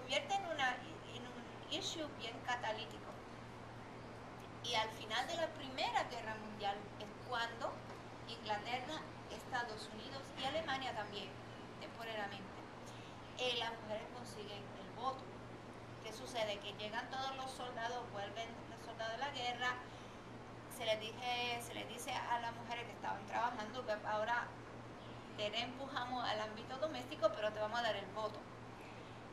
convierte en un issue bien catalítico. Y al final de la Primera Guerra Mundial es cuando Inglaterra, Estados Unidos y Alemania también, temporalmente, las mujeres consiguen el voto. ¿Qué sucede? Que llegan todos los soldados, vuelven los soldados de la guerra, se les dice a las mujeres que estaban trabajando que ahora te empujamos al ámbito doméstico, pero te vamos a dar el voto.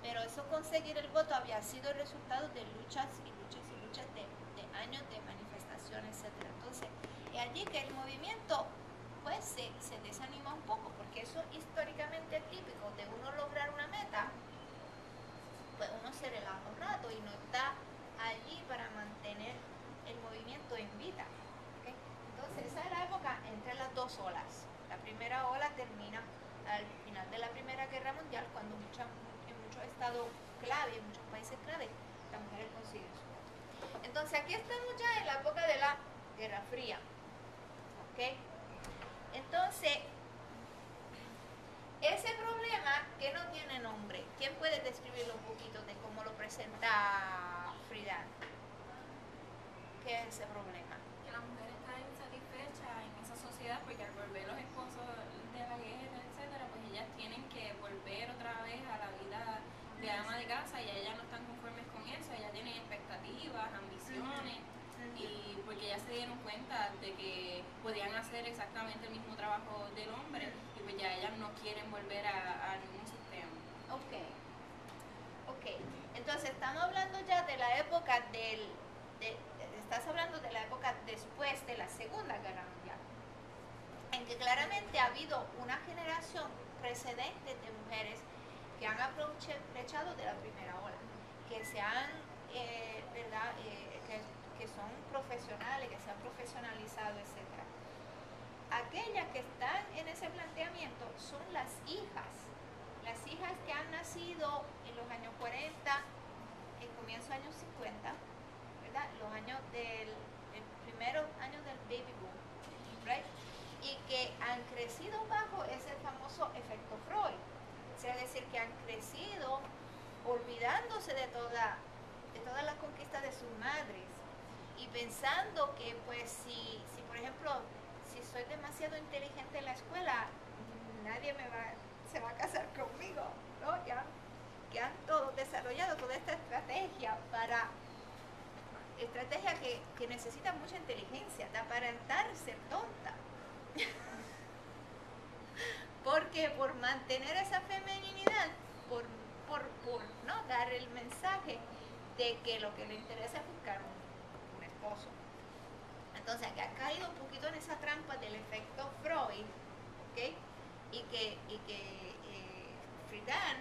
Pero eso, conseguir el voto, había sido el resultado de luchas y luchas y luchas de años de manifestaciones, etc. Entonces, es allí que el movimiento pues se desanima un poco, porque eso históricamente es típico de uno lograr una meta, pues uno se relaja un rato y no está allí para mantener el movimiento en vida. ¿Okay? Entonces, esa es la época entre las dos olas. La primera ola termina al final de la Primera Guerra Mundial, cuando en muchos estados clave, en muchos países clave, las mujeres consiguen su voto. Entonces, aquí estamos ya en la época de la Guerra Fría. ¿Okay? Entonces, ese problema que no tiene nombre, ¿quién puede describirlo un poquito de cómo lo presenta Friedan? ¿Qué es ese problema? Que la mujer está insatisfecha en esa sociedad porque al volver los esposos de la guerra, etcétera, pues ellas tienen que volver otra vez a la vida de ama de casa y ellas no están conformes con eso, ellas tienen expectativas, ambiciones. Y porque ya se dieron cuenta de que podían hacer exactamente el mismo trabajo del hombre y pues ya ellas no quieren volver a ningún sistema. Ok. Entonces estamos hablando ya de la época estás hablando de la época después de la Segunda Guerra Mundial, en que claramente ha habido una generación precedente de mujeres que han aprovechado de la primera ola, que se han, ¿verdad?, que son profesionales, que se han profesionalizado, etc. Aquellas que están en ese planteamiento son las hijas que han nacido en los años 40, en comienzo de los años 50, ¿verdad?, los años primeros años del baby boom, ¿right?, y que han crecido bajo ese famoso efecto Freud, es decir, que han crecido olvidándose de todas las conquistas de sus madres y pensando que pues si por ejemplo, si soy demasiado inteligente en la escuela, nadie se va a casar conmigo, ¿no? Ya que han todos desarrollado toda esta estrategia que necesita mucha inteligencia, de aparentar ser tonta. Porque por mantener esa femeninidad, por ¿no?, dar el mensaje de que lo que le interesa es buscar un esposo. Entonces, que ha caído un poquito en esa trampa del efecto Freud, ¿okay? Y que Friedan,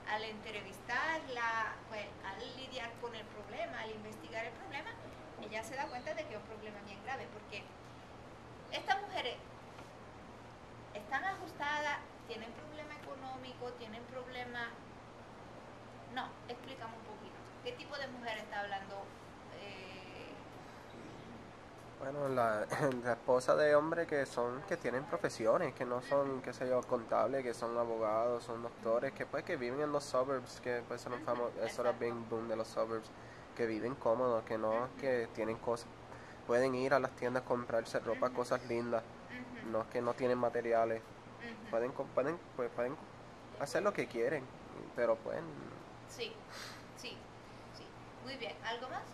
al entrevistarla, pues, al lidiar con el problema, al investigar el problema, ella se da cuenta de que es un problema bien grave, porque estas mujeres están ajustadas, tienen problema económico, tienen problema... No, explícame un poquito. ¿Qué tipo de mujer está hablando? Bueno, la esposa de hombres que tienen profesiones, que no son, qué sé yo, contables, que son abogados, son doctores, que pues que viven en los suburbs, que pues son famosos, eso era bien boom de los suburbs, que viven cómodos, que no, que tienen cosas, pueden ir a las tiendas a comprarse ropa, cosas lindas, no es que no tienen materiales, pueden hacer lo que quieren, pero pues... Sí. Muy bien, ¿algo más?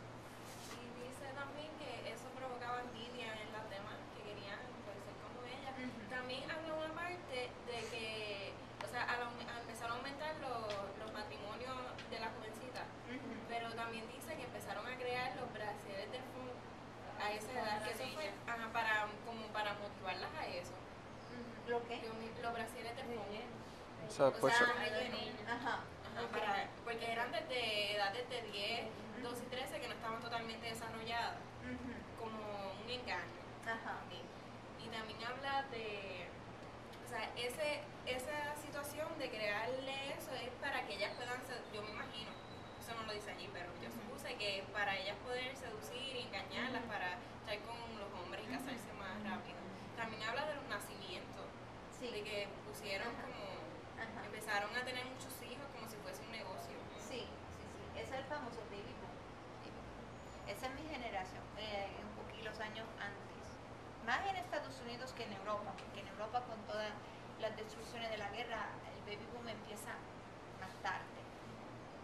Y dice también que eso provocaba envidia en las demás que querían pues, ser como ella. También habla una parte de que, o sea, al empezar a aumentar los matrimonios de las jovencitas, pero también dice que empezaron a crear los brasieres de fútbol a esa edad, que eso fue para motivarlas a eso. ¿Lo qué? Los brasieres de fútbol. So, O sea, Ajá. porque eran desde edades de 10, 12 y 13 que no estaban totalmente desarrolladas, como un engaño. Y también habla de, o sea, esa situación de crearle eso es para que ellas puedan, yo me imagino, eso no lo dice allí, pero yo supuse que para ellas poder seducir y engañarlas para estar con los hombres y casarse más rápido. También habla de los nacimientos, de que pusieron como... Empezaron a tener muchos hijos como si fuese un negocio. Sí. es el famoso baby boom. Esa es mi generación, un poquito los años antes. Más en Estados Unidos que en Europa, porque en Europa con todas las destrucciones de la guerra, el baby boom empieza más tarde.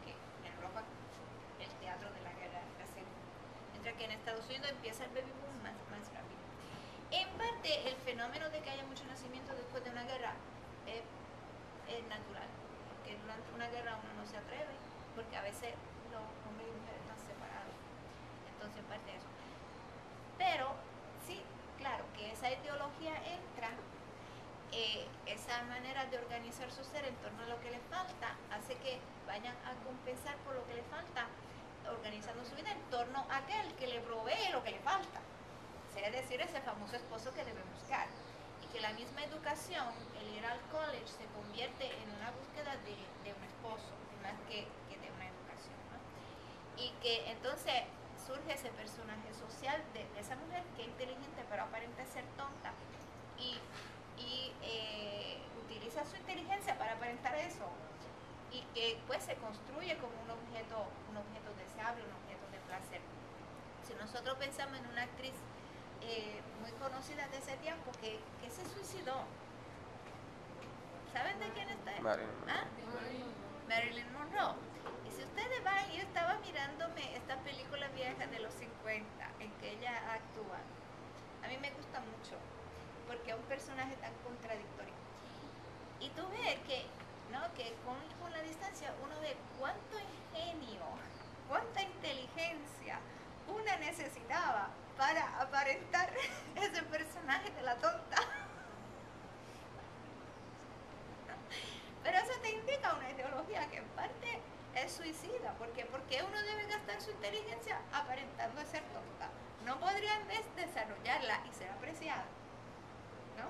Que en Europa el teatro de la guerra es la segunda. Mientras que en Estados Unidos empieza el baby boom más rápido. En parte, el fenómeno de que haya mucho nacimiento después de una guerra es natural, porque durante una guerra uno no se atreve, porque a veces los hombres y mujeres están separados. Entonces, en parte eso. Pero, sí, claro, que esa ideología entra, esa manera de organizar su ser en torno a lo que les falta, hace que vayan a compensar por lo que les falta, organizando su vida en torno a aquel que le provee lo que le falta. Es decir, ese famoso esposo que debe buscar. Y que la misma educación, el ir al college, se convierte en una búsqueda de un esposo, más que de una educación, ¿no? Y que entonces surge ese personaje social de esa mujer que es inteligente pero aparenta ser tonta y utiliza su inteligencia para aparentar eso, y que pues se construye como un objeto deseable, un objeto de placer. Si nosotros pensamos en una actriz muy conocida de ese tiempo que se suicidó. ¿Saben de quién está? Marilyn Monroe. Y si ustedes van, yo estaba mirándome esta película vieja de los 50 en que ella actúa. A mí me gusta mucho porque es un personaje tan contradictorio. Y tú ves que, ¿no?, que con la distancia uno ve cuánto ingenio, cuánta inteligencia una necesitaba para aparentar ese personaje de la tonta. Pero eso te indica una ideología que en parte es suicida. ¿Por qué? Porque uno debe gastar su inteligencia aparentando ser tonta. No podría en vez desarrollarla y ser apreciada, ¿no?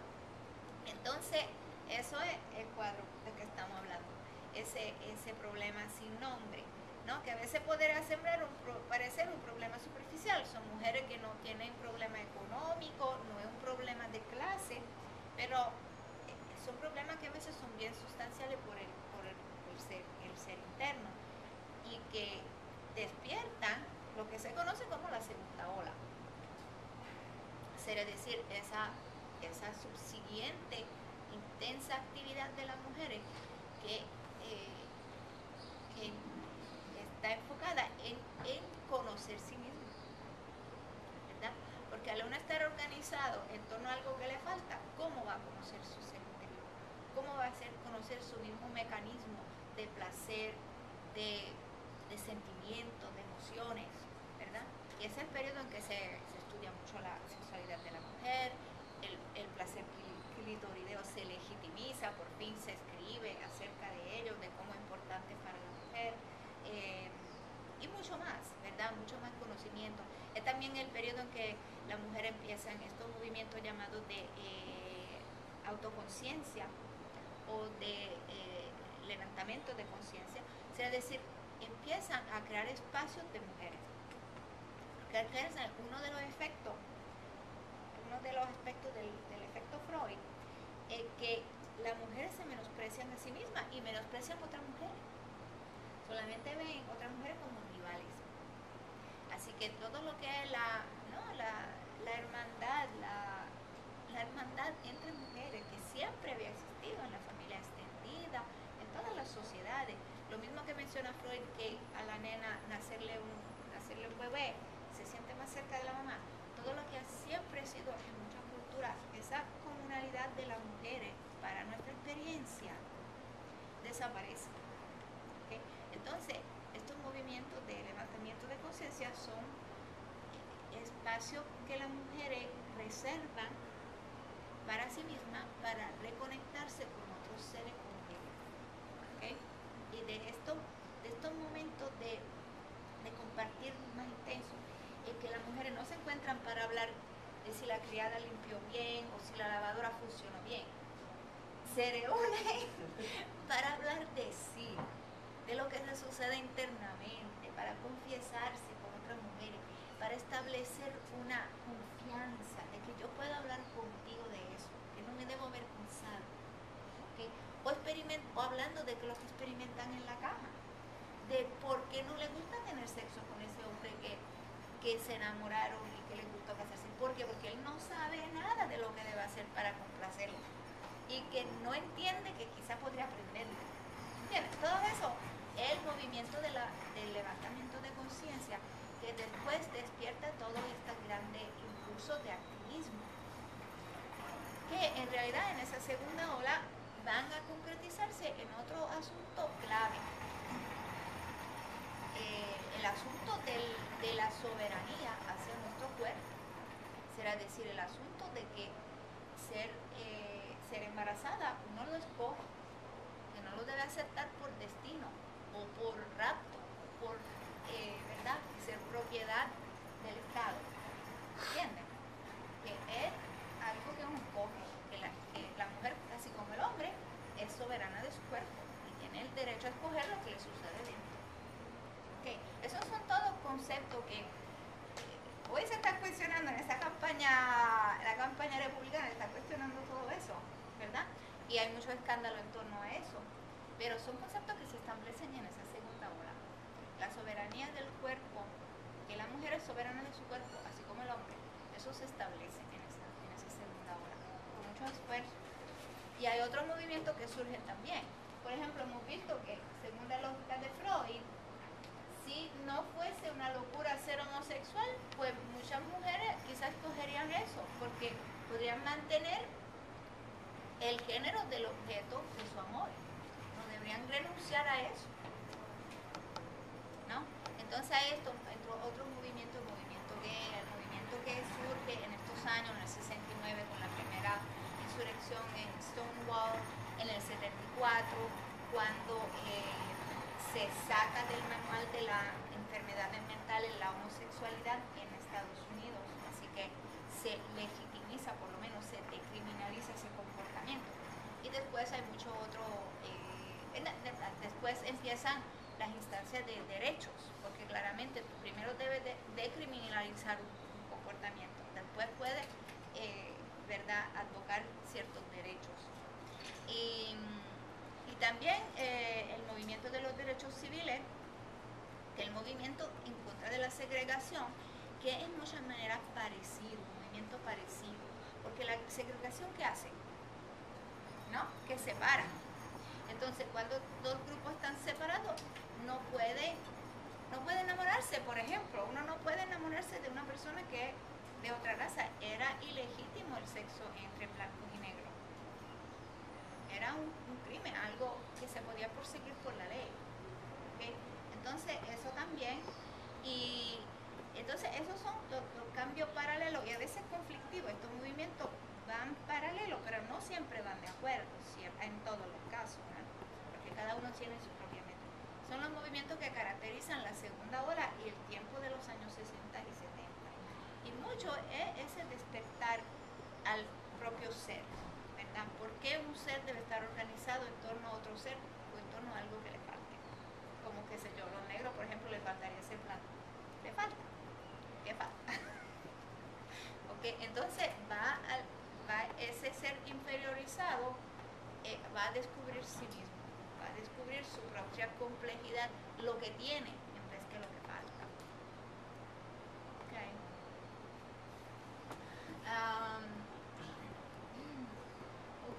Entonces, eso es el cuadro de que estamos hablando. Ese problema sin nombre, ¿no? Que a veces podrá parecer un problema superficial. Son mujeres que no tienen problema económico, no es un problema de clase, pero son problemas que a veces son bien sustanciales por el ser interno, y que despiertan lo que se conoce como la segunda ola. Es decir, esa subsiguiente intensa actividad de las mujeres que está enfocada en conocer sí mismo, ¿verdad? Porque al uno estar organizado en torno a algo que le falta, ¿cómo va a conocer su ser interior? ¿Cómo va a conocer su mismo mecanismo de placer, de sentimientos, de emociones, ¿verdad? Y es el periodo en que se estudia mucho la sexualidad de la mujer, el placer clitorideo se legitimiza, por fin se escribe acerca de ello, de cómo es importante para la mujer, y mucho más, ¿verdad? Mucho más conocimiento. Es también el periodo en que la mujer empieza en estos movimientos llamados de autoconciencia o de levantamiento de conciencia, es decir, empiezan a crear espacios de mujeres. Que uno de los aspectos del efecto Freud es que las mujeres se menosprecian a sí mismas y menosprecian a otras mujeres. Solamente ven otras mujeres como rivales. Así que todo lo que es la hermandad, la hermandad entre mujeres, que siempre había existido en la familia extendida, en todas las sociedades. Lo mismo que menciona Freud, que a la nena nacerle un bebé se siente más cerca de la mamá. Todo lo que siempre ha sido en muchas culturas, esa comunalidad de las mujeres, para nuestra experiencia, desaparece. ¿Okay? Entonces, estos movimientos de levantamiento de conciencia son espacios que las mujeres reservan para sí mismas, para reconectarse con otros seres humanos. ¿Okay? Y de estos momentos de compartir más intensos, en que las mujeres no se encuentran para hablar de si la criada limpió bien o si la lavadora funcionó bien. Se reúnen para hablar de sí, de lo que se sucede internamente, para confiesarse con otras mujeres, para establecer una confianza de que yo puedo hablar contigo de eso, que no me debo avergonzar, ¿okay? O hablando de lo que experimentan en la cama, de por qué no le gusta tener sexo con ese hombre que se enamoraron y que le gustó casarse. ¿Por qué? Porque él no sabe nada de lo que debe hacer para complacerlo y que no entiende que quizá podría aprenderlo. ¿Entiendes? Todo eso, el movimiento del levantamiento de conciencia que después despierta todo este grande impulso de activismo, que en realidad en esa segunda ola van a concretizarse en otro asunto clave, el asunto de la soberanía hacia nuestro cuerpo, será decir, el asunto de que ser embarazada uno lo escoge, que no lo debe aceptar por destino o por rapto, por ¿verdad? Ser propiedad del Estado, ¿entienden? Que es algo que uno escoge, que la mujer, así como el hombre, es soberana de su cuerpo y tiene el derecho a escoger lo que le sucede dentro. Okay. Esos son todos conceptos que hoy se están cuestionando en esta campaña, la campaña republicana está cuestionando todo eso, ¿verdad? Y hay mucho escándalo en torno a eso, pero son conceptos que se establecen en esa segunda ola. La soberanía del cuerpo, que la mujer es soberana de su cuerpo, así como el hombre, eso se establece en esa segunda ola, con mucho esfuerzo. Y hay otros movimientos que surgen también. Por ejemplo, hemos visto que, según la lógica de Freud, si no fuese una locura ser homosexual, pues muchas mujeres quizás escogerían eso, porque podrían mantener el género del objeto de su amor. No deberían renunciar a eso, ¿no? Entonces a esto entró otro movimiento, el movimiento gay, el movimiento que surge en estos años, en el 69, con la primera insurrección en Stonewall, en el 74, cuando se saca del manual de la enfermedad mental en la homosexualidad en Estados Unidos, así que se legitimiza, por lo menos se decriminaliza ese comportamiento. Y después hay mucho otro, después empiezan las instancias de derechos, porque claramente primero debe decriminalizar un comportamiento, después puede, ¿verdad?, advocar ciertos derechos. Y también el movimiento de los derechos civiles, que es el movimiento en contra de la segregación, que es en muchas maneras parecido, un movimiento parecido, porque la segregación, ¿qué hace? ¿No? Que separa. Entonces, cuando dos grupos están separados, no puede enamorarse, por ejemplo, uno no puede enamorarse de una persona que es de otra raza. Era ilegítimo el sexo entre blancos y negros. Era un crimen, algo que se podía perseguir por la ley. ¿Okay? Entonces, eso también. Y entonces, esos son los cambios paralelos y a veces conflictivos. Estos movimientos van paralelos, pero no siempre van de acuerdo, en todos los casos, ¿no? Porque cada uno tiene su propia meta. Son los movimientos que caracterizan la segunda ola y el tiempo de los años 60 y 70. Y mucho es ese despertar al propio ser. ¿Por qué un ser debe estar organizado en torno a otro ser o en torno a algo que le falte? Como, qué sé yo, los negros, por ejemplo, le faltaría ese plan. ¿Le falta? ¿Qué falta? Okay, entonces va ese ser interiorizado, va a descubrir sí mismo, va a descubrir su propia complejidad, lo que tiene en vez que lo que falta. Okay.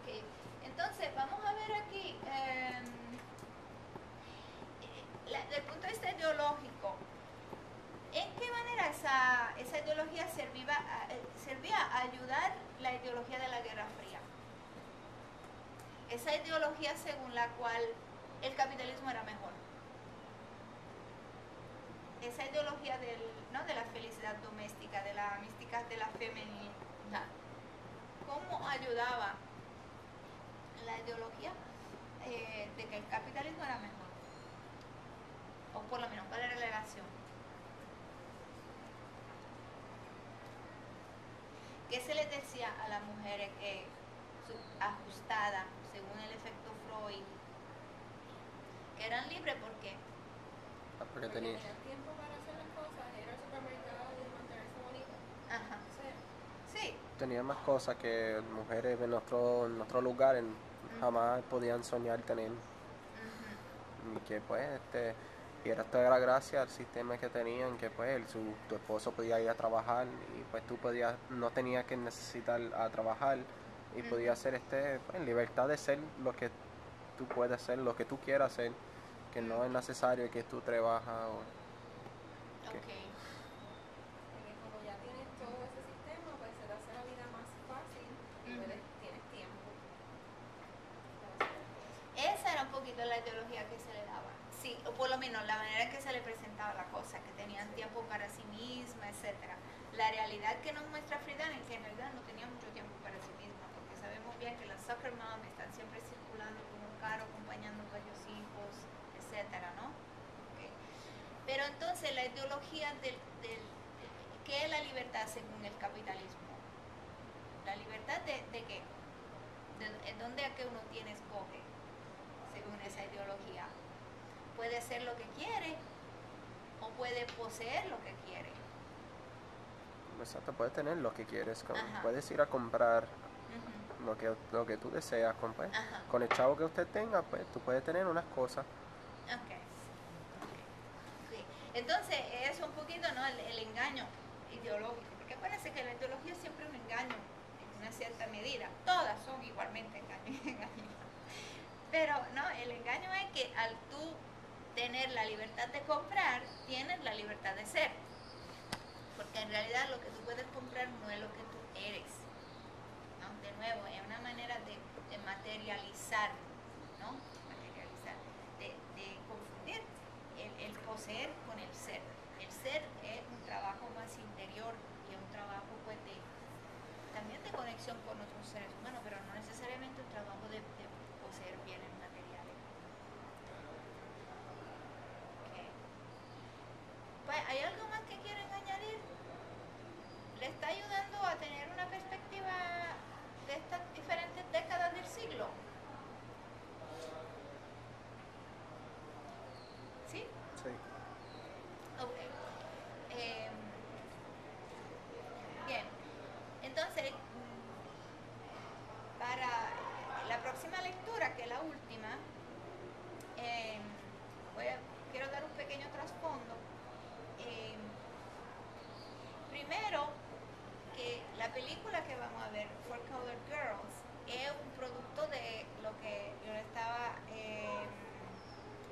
Okay. Entonces, vamos a ver aquí, desde el punto de vista ideológico, ¿en qué manera esa ideología servía a ayudar la ideología de la Guerra Fría? Esa ideología según la cual el capitalismo era mejor. Esa ideología de la felicidad doméstica, de la mística de la feminidad. ¿Cómo ayudaba la ideología de que el capitalismo era mejor? O por lo menos, ¿cuál era la relación? ¿Qué se les decía a las mujeres ajustadas, según el efecto Freud, que eran libres? ¿Por qué? Porque tenían tiempo para hacer las cosas, ir al supermercado y mantenerse bonita. Ajá. Sí. Tenían más cosas que mujeres en nuestro lugar jamás podían soñar tener. Y que pues Y era toda la gracia al sistema que tenían, que pues tu esposo podía ir a trabajar y pues tú podías, no tenías que necesitar a trabajar y podías hacer pues, libertad de ser lo que tú puedes ser, lo que tú quieras hacer, que no es necesario que tú trabajas o... Porque como ya tienes todo ese sistema, pues se te hace la vida más fácil y tienes tiempo. Esa era un poquito la ideología que se le daba. Sí, o por lo menos la manera en que se le presentaba la cosa, que tenían tiempo para sí misma, etcétera. La realidad que nos muestra Friedan es que en realidad no tenía mucho tiempo para sí misma, porque sabemos bien que las soccer mom están siempre circulando con un carro, acompañando a varios hijos, etcétera, ¿no? Okay. Pero entonces la ideología ¿qué es la libertad según el capitalismo? La libertad de qué? ¿Dónde a que uno tiene escoge? Según esa ideología, puede hacer lo que quiere o puede poseer lo que quiere. Exacto, puedes tener lo que quieres, puedes ir a comprar lo que tú deseas, pues, con el chavo que usted tenga, pues tú puedes tener unas cosas. Okay. Entonces es un poquito, ¿no? el engaño ideológico, porque parece que la ideología es siempre un engaño en una cierta medida, todas son igualmente engaños. Pero no, el engaño es que al tú tener la libertad de comprar, tienes la libertad de ser. Porque en realidad lo que tú puedes comprar no es lo que tú eres. ¿No? De nuevo, es una manera de materializar, ¿no? Materializar, de confundir el poseer con el ser. El ser es un trabajo más interior y es un trabajo pues también de conexión con otros seres humanos, pero no necesariamente un trabajo de poseer bienes materiales. Okay. Pues, ¿hay algo más que quieren añadir? ¿Le está ayudando a tener una perspectiva de estas diferentes décadas del siglo? ¿Sí? Sí. Ok. Bien. Entonces, para la próxima lectura, que es la última, quiero dar un pequeño trasfondo. Primero, que la película que vamos a ver, Four Colored Girls, es un producto de lo que yo le estaba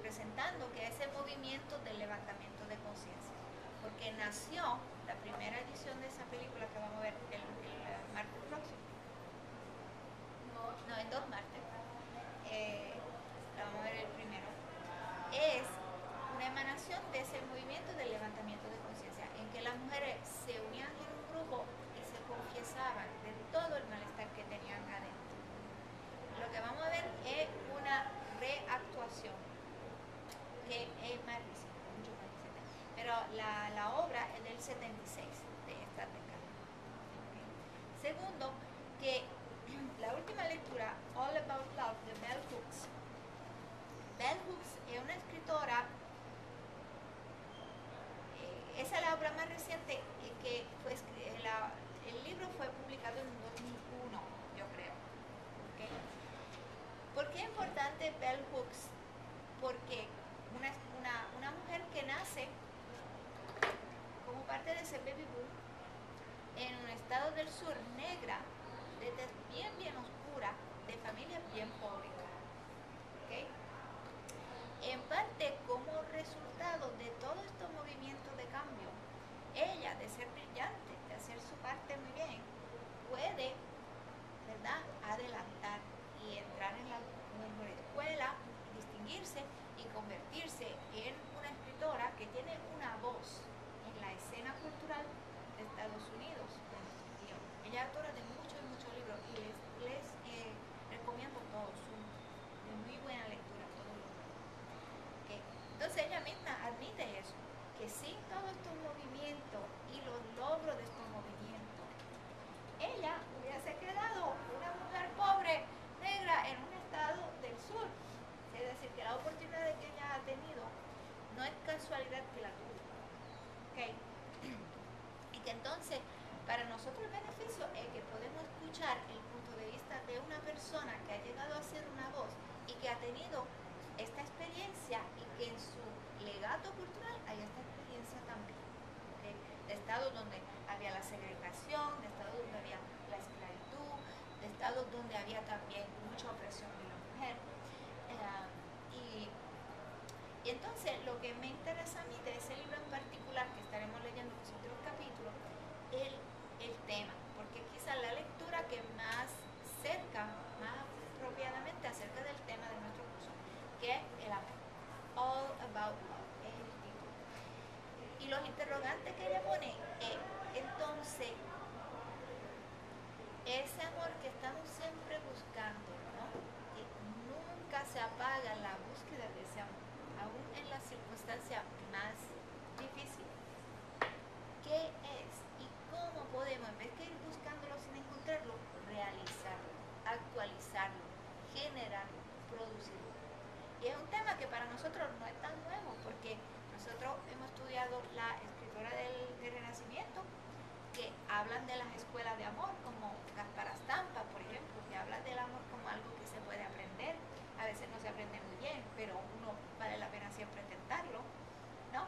presentando, que es el movimiento del levantamiento de conciencia. Porque nació la primera edición de esa película que vamos a ver el martes próximo. No, en 2 martes. La vamos a ver el primero. Es una emanación de ese movimiento del levantamiento de conciencia, en que las mujeres se unían en un grupo y se confiesaban de todo el malestar que tenían adentro. Lo que vamos a ver es una reactuación, que es más reciente, mucho más reciente, pero la obra es del 76 de esta década. Okay. Segundo, que la última lectura, All About Love, de Bell Hooks. Bell Hooks es una escritora, esa es la obra más reciente que fue el libro fue publicado en 2001, yo creo. ¿Okay? ¿Por qué es importante Bell Hooks? Porque una mujer que nace como parte de ese baby boom en un estado del sur, negra, de tez bien oscura, de familias bien pobres. ¿Okay? En parte, como resultado de todos estos movimientos de cambio, ella, de ser brillante, de hacer su parte muy bien, puede, ¿verdad?, adelantar y entrar en la mejor escuela, distinguirse y convertirse en una escritora que tiene una voz en la escena cultural de Estados Unidos. Ella es autora de muchos libros y les recomiendo todos, de muy buena lectura. Entonces ella misma admite eso, que sin todos estos movimientos y los logros de estos movimientos, ella hubiese quedado una mujer pobre, negra, en un estado del sur. Es decir, que la oportunidad que ella ha tenido no es casualidad que la tuvo. ¿Okay? Y que entonces, para nosotros el beneficio es que podemos escuchar el punto de vista de una persona que ha llegado a ser una voz y que ha tenido esta experiencia y que en su legato cultural hay esta experiencia también, ¿okay? De estados donde había la segregación, de estados donde había la esclavitud, de estados donde había también mucha opresión de la mujer. Y entonces lo que me interesa a mí de ese libro en particular, que estaremos leyendo en los otros capítulos, el tema, porque quizás la lectura que más cerca, más apropiadamente acerca del tema de nuestro curso, que es el amor. All About Love, es el título. Y los interrogantes que ella pone, entonces, ese amor que estamos siempre buscando, ¿no? Que nunca se apaga la búsqueda de ese amor, aún en las circunstancias más difíciles. ¿Qué es y cómo podemos, en vez de ir buscándolo sin encontrarlo, realizarlo, actualizarlo, generarlo, producirlo? Y es un tema que para nosotros no es tan nuevo, porque nosotros hemos estudiado la escritora del Renacimiento, que hablan de las escuelas de amor, como Gaspar Astampa, por ejemplo, que habla del amor como algo que se puede aprender. A veces no se aprende muy bien, pero uno vale la pena siempre intentarlo, ¿no?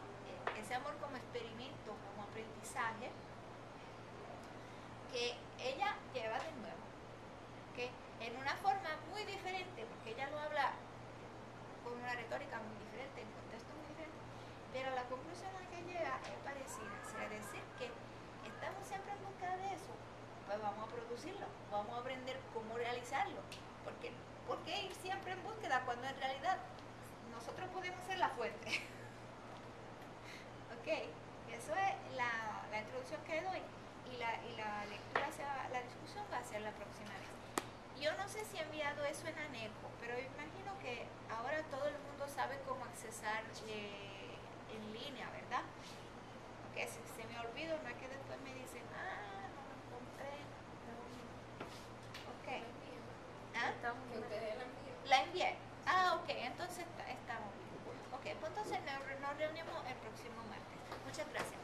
Ese amor como experimento, como aprendizaje, que ella lleva de nuevo, ¿okay? En una forma muy diferente, porque ella lo habla con una retórica muy diferente, en contexto muy diferente, pero la conclusión a la que llega es parecida, o sea, decir que estamos siempre en busca de eso, pues vamos a producirlo, vamos a aprender cómo realizarlo, porque ¿por qué ir siempre en búsqueda cuando en realidad nosotros podemos ser la fuente? Ok, eso es la introducción que doy, y la lectura hacia la discusión va a ser la próxima vez. Yo no sé si he enviado eso en anejo, pero imagino que ahora todo el mundo sabe cómo accesar en línea, ¿verdad? Porque si se me olvida, no es que después me dicen, no lo encontré. Ok. ¿Ah? Que ustedes la envíen. La envié. Ok, entonces estamos bien. Ok, pues entonces nos reunimos el próximo martes. Muchas gracias.